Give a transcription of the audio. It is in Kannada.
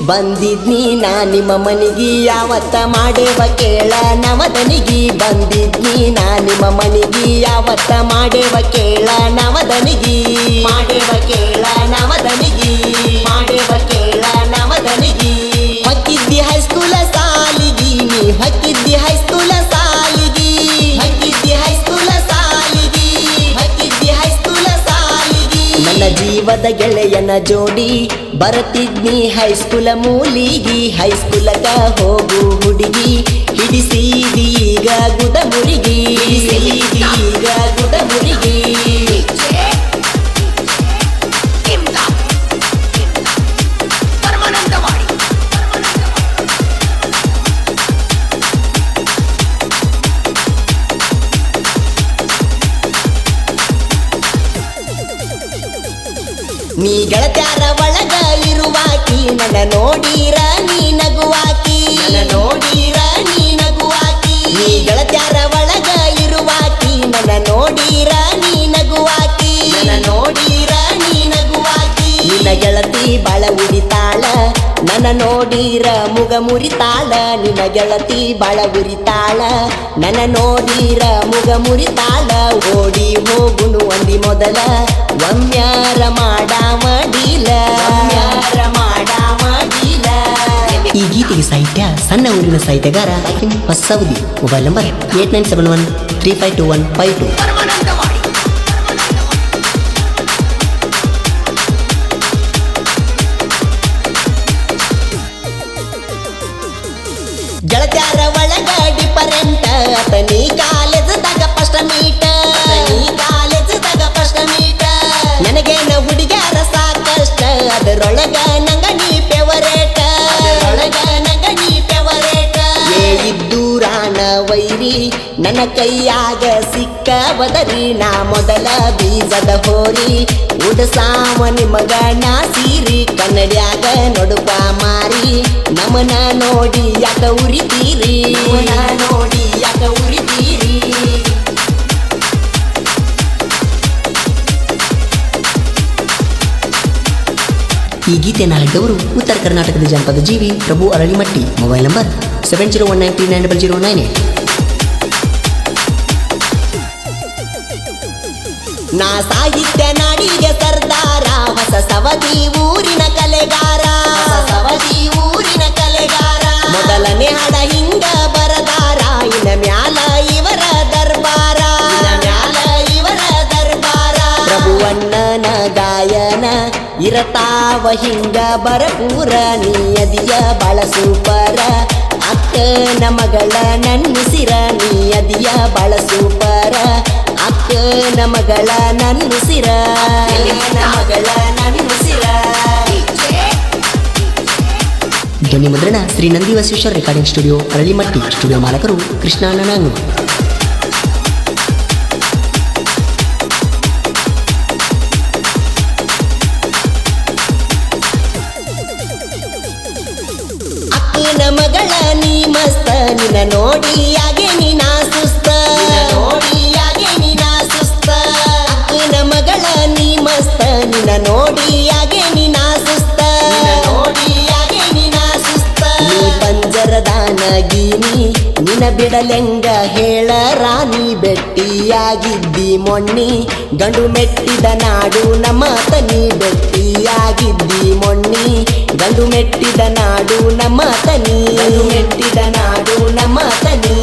ಬಂದಿದ್ನಿ ನಾ ನಿಮ್ಮ ಮನಿಗಿ ಯಾವತ್ತ ಮಾಡೇವ ಕೇಳ ನವದನಿಗಿ ಬಂದಿದ್ನಿ ನಾ ನಿಮ್ಮ ಮನಿಗಿ ಯಾವತ್ತ ಮಾಡೇವ ಕೇಳ ನವದನಿಗಿ ಮಾಡೇವ ಕೇಳ ನವದನಿಗಿ ಮಾಡೇವ ಕೇಳ ನವದನಿಗಿ ಹಕ್ಕಿದ್ದಿ ಹೈಸ್ಕೂಲ ಸಾಲಿಗಿ ನೀ ಹಕ್ಕಿದ್ದಿ ಹೈಸ್ಕೂಲ ಸಾಲಿಗಿ ಹಕ್ಕಿದ್ದಿ ಹೈಸ್ಕೂಲ ಸಾಲಿಗಿ ಹಕ್ಕಿದ್ದಿ ಹೈಸ್ಕೂಲ ಸಾಲಿಗಿ ನನ್ನ ಜೀವದ ಗೆಳೆಯನ ಜೋಡಿ ಬರತಿದ್ನಿ ಹೈಸ್ಕೂಲ ಮೂಲಿಗಿ ಹೈಸ್ಕೂಲಕ ಹೋಗು ಹುಡುಗಿ ಹಿಡಿಸಿದಿ ಈಗ ಗುದಮುರಿಗಿ ಹಿಡಿಸಿದಿ ಈಗ ಗುದಮುರಿಗಿ ನೀ ಗೆಳತ್ಯಾರ ಒಳಗ ಇರುವಾಕಿ ನನ್ನ ನೋಡಿರ ನೀ ನಗುವಾಕಿ ನನ್ನ ನೋಡಿರ ನೀ ನಗುವಾಕಿ ನೀ ಗೆಳತ್ಯಾರ ಒಳಗ ಇರುವಾಕಿ ನನ್ನ ನೋಡಿರ ನೀ ನಗುವಾಕಿ ನನ್ನ ನೋಡಿರ ನೀ ನಗುವಾಕಿ ನಿನ್ನ ಗೆಳತಿ ಬಾಳ ಉರಿತಾಳ ನನ್ನ ನೋಡಿರ ಮುಗ ಮುರಿತಾಳ ನಿನ್ನ ಗೆಳತಿ ಬಾಳ ಉರಿತಾಳ ನನ್ನ ನೋಡಿರ ಮುಗ ಮುರಿತಾಳ ಓಡಿ ಹೋಗುನು ಅಂದಿ ಮೊದಲ ಒಮ್ಮ್ಯಾರ ಮಾಡಾಮಡಿಲ ಈ ಗೀತೆಗೆ ಸಾಹಿತ್ಯ ಸಣ್ಣ ಊರಿನ ಸಾಹಿತ್ಯಗಾರ ಹೊಸವದಿ ಮೊಬೈಲ್ ನಂಬರ್ 8971352152 ಗೆಳತ್ಯಾರ ಒಳಗ ಡಿಫರೆಂಟ್ ಅತನಿ ಕಾಲೇಜದಾಗ ಫಸ್ಟ್ ಮೀಟ ಕಾಲೇಜದಾಗ ಫಸ್ಟ್ ಮೀಟ ನನಗೇನ ಹುಡುಗ್ಯಾರ ಸಾಕಷ್ಟ ಅದರೊಳಗ ನಂಗ ನೀ ಫೇವರೇಟ ಅದರೊಳಗ ನಂಗ ನೀ ಫೇವರೇಟ ಏ ಇದ್ದೂರಾನ ವೈರಿ ನನ್ನ ಕೈಯಾಗ ಸಿಕ್ಕ ಬದರಿ ನಾ ಮೊದಲ ಬೀಜದ ಹೋರಿ ಉಡಸಾವ ನಿಮಗ ನಾ ಸೀರಿ ಕನ್ನಡ್ಯಾಗ ನಡುಪ ಮಾರಿ ನಮನ ನೋಡಿ ಯಾಕ ಉರಿತೀರಿ ನಮನ ನೋಡಿ ಯಾಕ ಉರಿತೀರಿ ಈ ಗೀತೆಯನ್ನು ಹಾಡಿದವರು ಉತ್ತರ ಕರ್ನಾಟಕದ ಜನಪದ ಜೀವಿ ಪ್ರಭು ಅರಳಿಮಟ್ಟಿ ಮೊಬೈಲ್ ನಂಬರ್ 7019390098 ನಾ ಸಾಹಿತ್ಯ ನಾಡಿಗೆ ಸರ್ದಾರ ಹೊಸ ಸವದಿ ಊರಿನ ಕಲೆಗಾರ ಸವದಿ ಊರಿನ ಕಲೆಗಾರ ಮೊದಲನೇ ಹಾಡ ಹಿಂಗ ಬರದಾರ ಇನ್ನ ಮ್ಯಾಲ ಇವರ ದರ್ಬಾರ ಮ್ಯಾಲ ಇವರ ದರ್ಬಾರ ಪ್ರಭುವಣ್ಣನ ಗಾಯನ ಇರತಾವ ಹಿಂಗ ಬರಪೂರ ನೀಯದಿಯ ಬಾಳ ಸೂಪರ ಅಕ್ಕನ ಮಗಳ ನನ್ನಿಸಿರ ನೀಯದಿಯ ಬಾಳ ಸೂಪರ ಅಕ್ಕನ ಮಗಳ ನನ್ನಿಸಿರ ಮಗಳ ನನ್ನಿಸಿರ ಧ್ವನಿ ಮುದ್ರಣ Shri Nandi Basaveshwara recording studio Aralimatti studio ಮಾಲಕರು ಕೃಷ್ಣ ನಾಂಗು ಮಗಳ ನೀ ಮಸ್ತ ನಿನ್ನ ನೋಡಿಯಾಗೆ ನೀನಾ ಸುಸ್ತ ನೋಡಿಯಾಗೆ ನೀನಾ ಸುಸ್ತ ಅಕ್ಕನ ಮಗಳ ನೀ ಮಸ್ತ ನಿನ್ನ ನೋಡಿಯಾಗೆ ನೀನಾ ಸುಸ್ತ ನೋಡಿಯಾಗೆ ನೀನಾ ಸುಸ್ತ ನೀ ಪಂಜರದಾನಗೀನಿ ನಿನ್ನ ಬಿಡಲೆಂಗ ಹೇಳ ರಾಣಿ ಬೆಟ್ಟಿಯಾಗಿದ್ದಿ ಮೊನ್ನಿ ಗಂಡು ಮೆಟ್ಟಿದ ನಾಡು ನಮ್ಮ ತನಿ ಬೆಟ್ಟಿಯಾಗಿದ್ದಿ ಮೊನ್ನಿ ಗಂಡು ಮೆಟ್ಟಿದ ನಾಡು ನಮ್ಮ ತನಿ ಮೆಟ್ಟಿದ ನಾಡು ನಮ್ಮ ತನಿ